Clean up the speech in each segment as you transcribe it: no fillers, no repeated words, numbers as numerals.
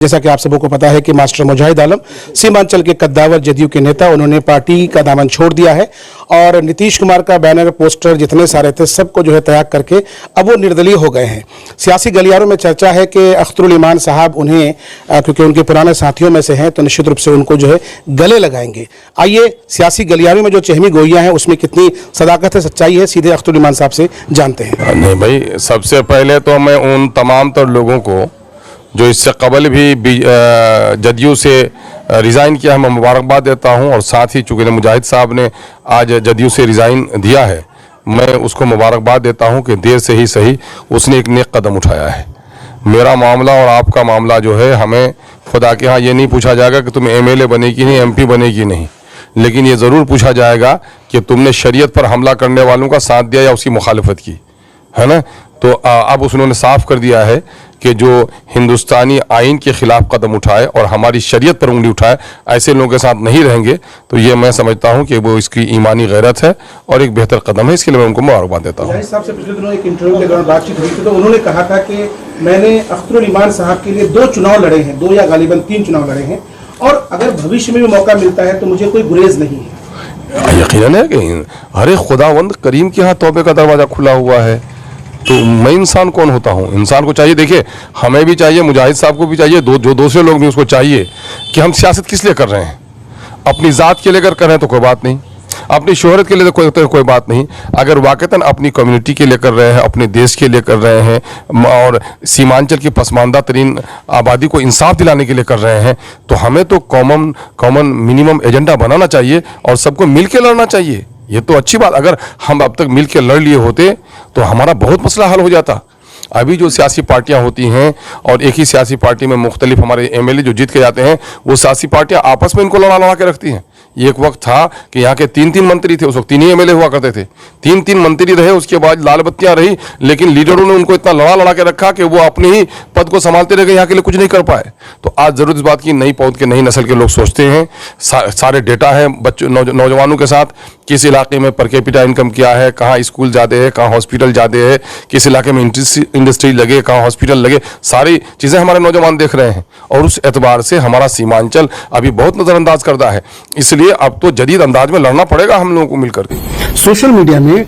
जैसा कि आप सबों को पता है कि मास्टर मुजाहिद आलम सीमांचल के कद्दावर जदयू के नेता, उन्होंने पार्टी का दामन छोड़ दिया है और नीतीश कुमार का बैनर पोस्टर जितने सारे थे सबको जो है त्याग करके अब वो निर्दलीय हो गए हैं। सियासी गलियारों में चर्चा है कि अख्तरुल ईमान साहब उन्हें क्योंकि उनके पुराने साथियों में से हैं तो निश्चित रूप से उनको जो है गले लगाएंगे। आइए सियासी गलियारों में जो चहमी गोइयां हैं उसमें कितनी सदाकत है, सच्चाई है, सीधे अख्तरुल ईमान साहब से जानते हैं। नहीं भाई, सबसे पहले तो मैं उन तमाम तर लोगों को जो इससे कबल भी जदयू से रिज़ाइन किया है मैं मुबारकबाद देता हूं, और साथ ही चूँकि मुजाहिद साहब ने आज जदयू से रिज़ाइन दिया है, मैं उसको मुबारकबाद देता हूं कि देर से ही सही उसने एक नेक कदम उठाया है। मेरा मामला और आपका मामला जो है, हमें खुदा के यहाँ ये नहीं पूछा जाएगा कि तुम एमएलए बने कि नहीं, एमपी बने कि नहीं, लेकिन ये ज़रूर पूछा जाएगा कि तुमने शरीयत पर हमला करने वालों का साथ दिया या उसकी मुखालफत की, है ना। तो अब उन्होंने साफ कर दिया है कि जो हिंदुस्तानी आइन के खिलाफ कदम उठाए और हमारी शरीयत पर उंगली उठाए, ऐसे लोगों के साथ नहीं रहेंगे। तो ये मैं समझता हूं कि वो इसकी ईमानी गैरत है और एक बेहतर कदम है, इसके लिए मैं उनको मुबारकबाद देता हूं। साहब से पिछले दिनों एक इंटरव्यू के दौरान बातचीत हुई थी तो उन्होंने कहा था कि मैंने अख्तरुल ईमान साहब के लिए 2 चुनाव लड़े हैं, 2 या गालिबन 3 चुनाव लड़े हैं, और अगर भविष्य में भी मौका मिलता है तो मुझे कोई गुरेज नहीं है। यकीनन है कि अरे खुदावंद करीम के यहाँ तौबे का दरवाजा खुला हुआ है, तो मैं इंसान कौन होता हूँ। इंसान को चाहिए, देखिए हमें भी चाहिए, मुजाहिद साहब को भी चाहिए, जो दूसरे लोग भी उसको चाहिए कि हम सियासत किस लिए कर रहे हैं। अपनी ज़ात के लिए अगर कर रहे हैं तो कोई बात नहीं, अपनी शोहरत के लिए तो कोई बात नहीं। अगर वाक़तन अपनी कम्युनिटी के लिए कर रहे हैं, अपने देश के लिए कर रहे हैं और सीमांचल की पसमानदा तरीन आबादी को इंसाफ दिलाने के लिए कर रहे हैं, तो हमें तो कॉमन मिनिमम एजेंडा बनाना चाहिए और सबको मिल के लड़ना चाहिए। ये तो अच्छी बात, अगर हम अब तक मिल के लड़ लिए होते तो हमारा बहुत मसला हल हो जाता। अभी जो सियासी पार्टियां होती हैं और एक ही सियासी पार्टी में मुख्तलिफ हमारे एमएलए जो जीत के जाते हैं, वो सियासी पार्टियां आपस में इनको लड़ा के रखती हैं। एक वक्त था कि यहाँ के 3 मंत्री थे, उस वक्त 3 ही एमएलए हुआ करते थे, 3 मंत्री रहे, उसके बाद लाल बत्तियां रही, लेकिन लीडरों ने उनको इतना लड़ा के रखा कि वो अपने ही पद को संभालते रह गए, यहाँ के लिए कुछ नहीं कर पाए। तो आज जरूरत इस बात की नई पौध के नई नस्ल के लोग सोचते हैं, सारे डेटा है बच्चों नौजवानों के साथ, किस इलाके में पर कैपिटा इनकम क्या है, कहाँ स्कूल ज़्यादा है, कहाँ हॉस्पिटल ज़्यादा है, किस इलाके में इंडस्ट्री लगे, कहाँ हॉस्पिटल लगे, सारी चीज़ें हमारे नौजवान देख रहे हैं। और उस एतबार से हमारा सीमांचल अभी बहुत नज़रअंदाज करता है, इसलिए अब तो जदीद अंदाज में लड़ना पड़ेगा हम लोगों को मिलकर के। सोशल मीडिया में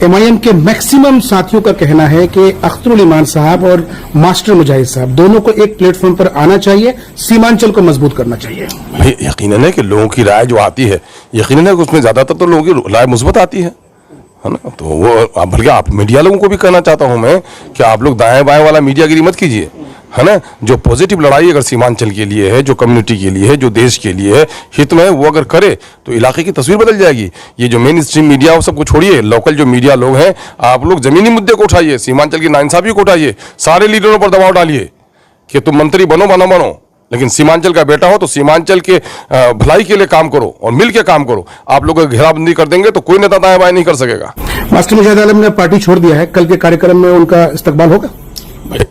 एमआईएम के मैक्सिमम साथियों का कहना है कि अख्तरुल ईमान साहब और मास्टर मुजाहिद साहब दोनों को एक प्लेटफॉर्म पर आना चाहिए, सीमांचल को मजबूत करना चाहिए। भाई यकीनन है कि लोगों की राय जो आती है, यकीनन है कि उसमें ज्यादातर तो लोगों की राय मुस्बत आती है ना। तो वो बल्कि आप मीडिया लोगों को भी कहना चाहता हूं मैं कि आप लोग दाएं बाएं वाला मीडियागिरी मत कीजिए, है ना। जो पॉजिटिव लड़ाई अगर सीमांचल के लिए है, जो कम्युनिटी के लिए है, जो देश के लिए है, हित में है, वो अगर करे तो इलाके की तस्वीर बदल जाएगी। ये जो मेन स्ट्रीम मीडिया वो सबको छोड़िए, लोकल जो मीडिया लोग हैं, आप लोग जमीनी मुद्दे को उठाइए, सीमांचल की नाइंसाफी को उठाइए, सारे लीडरों पर दबाव डालिए कि तुम मंत्री बनो, लेकिन सीमांचल का बेटा हो तो सीमांचल के भलाई के लिए काम करो और मिल के काम करो। आप लोग घेराबंदी कर देंगे तो कोई नेता दाएं बाएं नहीं कर सकेगा। मास्टर मुजाहिद आलम ने पार्टी छोड़ दिया है, कल के कार्यक्रम में उनका इस्तकबाल होगा?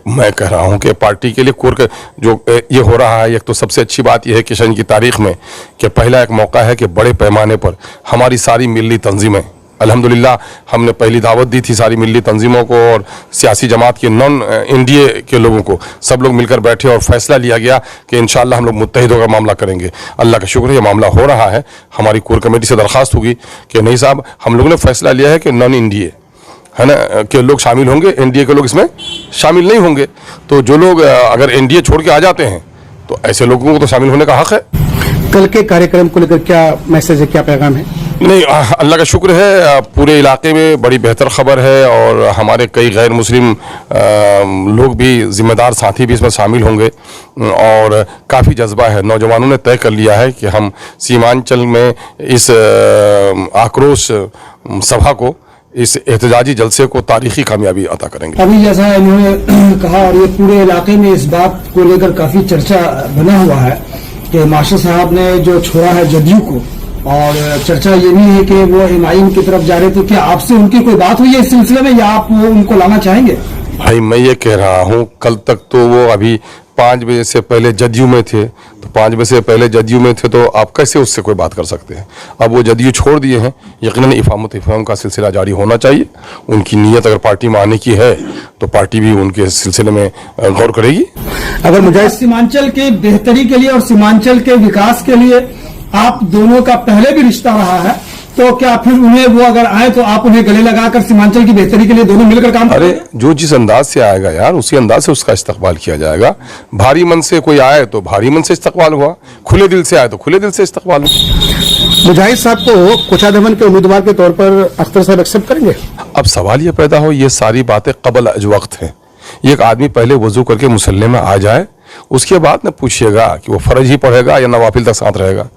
मैं कह रहा हूं कि पार्टी के लिए कोर जो ये हो रहा है, एक तो सबसे अच्छी बात यह है किशन की तारीख में कि पहला एक मौका है कि बड़े पैमाने पर हमारी सारी मिली तंजीमें, अल्हम्दुलिल्लाह हमने पहली दावत दी थी सारी मिली तंजीमों को और सियासी जमात के नॉन एनडीए के लोगों को, सब लोग मिलकर बैठे और फैसला लिया गया कि इंशाअल्लाह हम लोग मुत्तहिद होकर मामला करेंगे। अल्लाह का शुक्र है ये मामला हो रहा है। हमारी कोर कमेटी से दरख्वास्त होगी कि नहीं साहब, हम लोगों ने फैसला लिया है कि नॉन एनडीए, है ना, के लोग शामिल होंगे, एनडीए के लोग इसमें शामिल नहीं होंगे। तो जो लोग अगर एनडीए छोड़ के आ जाते हैं तो ऐसे लोगों को तो शामिल होने का हक है। कल के कार्यक्रम को लेकर क्या मैसेज है, क्या पैगाम है? नहीं, अल्लाह का शुक्र है पूरे इलाके में बड़ी बेहतर खबर है और हमारे कई गैर मुस्लिम लोग भी, जिम्मेदार साथी भी इसमें शामिल होंगे और काफ़ी जज्बा है। नौजवानों ने तय कर लिया है कि हम सीमांचल में इस आक्रोश सभा को, इस एहतजाजी जलसे को तारीखी कामयाबी अता करेंगे। अभी जैसा इन्होंने कहा, और ये पूरे इलाके में इस बात को लेकर काफी चर्चा बना हुआ है कि मास्टर साहब ने जो छोड़ा है जदयू को, और चर्चा ये भी है कि वो एमआईएम की तरफ जा रहे थे। क्या आपसे उनकी कोई बात हुई है इस सिलसिले में या आप वो उनको लाना चाहेंगे? भाई मैं ये कह रहा हूँ, कल तक तो वो अभी 5 बजे से पहले जदयू में थे, तो 5 बजे से पहले जदयू में थे तो आप कैसे उससे कोई बात कर सकते हैं। अब वो जदयू छोड़ दिए हैं, यकीनन इफ़ाम का सिलसिला जारी होना चाहिए। उनकी नीयत अगर पार्टी में आने की है तो पार्टी भी उनके सिलसिले में गौर करेगी। अगर मुझे सीमांचल के बेहतरी के लिए और सीमांचल के विकास के लिए आप दोनों का पहले भी रिश्ता रहा है, तो क्या फिर उन्हें वो अगर आए तो आप उन्हें गले लगाकर सीमांचल की बेहतरी के लिए दोनों मिलकर काम अरे करेंगे? जो जिस अंदाज से आएगा यार, उसी अंदाज से उसका इस्तकबाल किया जाएगा। भारी मन से कोई आए तो भारी मन से इस्तकबाल हुआ, खुले दिल से आए तो खुले दिल से इस्तकबाल हुआ। मुजाहिद साहब को कोचादमन के उम्मीदवार के तौर पर अख्तर साहब एक्सेप्ट करेंगे? अब सवाल ये पैदा हो, ये सारी बातें कबल अज वक्त है। एक आदमी पहले वजू करके मुसल्ले में आ जाए, उसके बाद न पूछिएगा कि वो फर्ज ही पढ़ेगा या नवाफिल तक साथ रहेगा।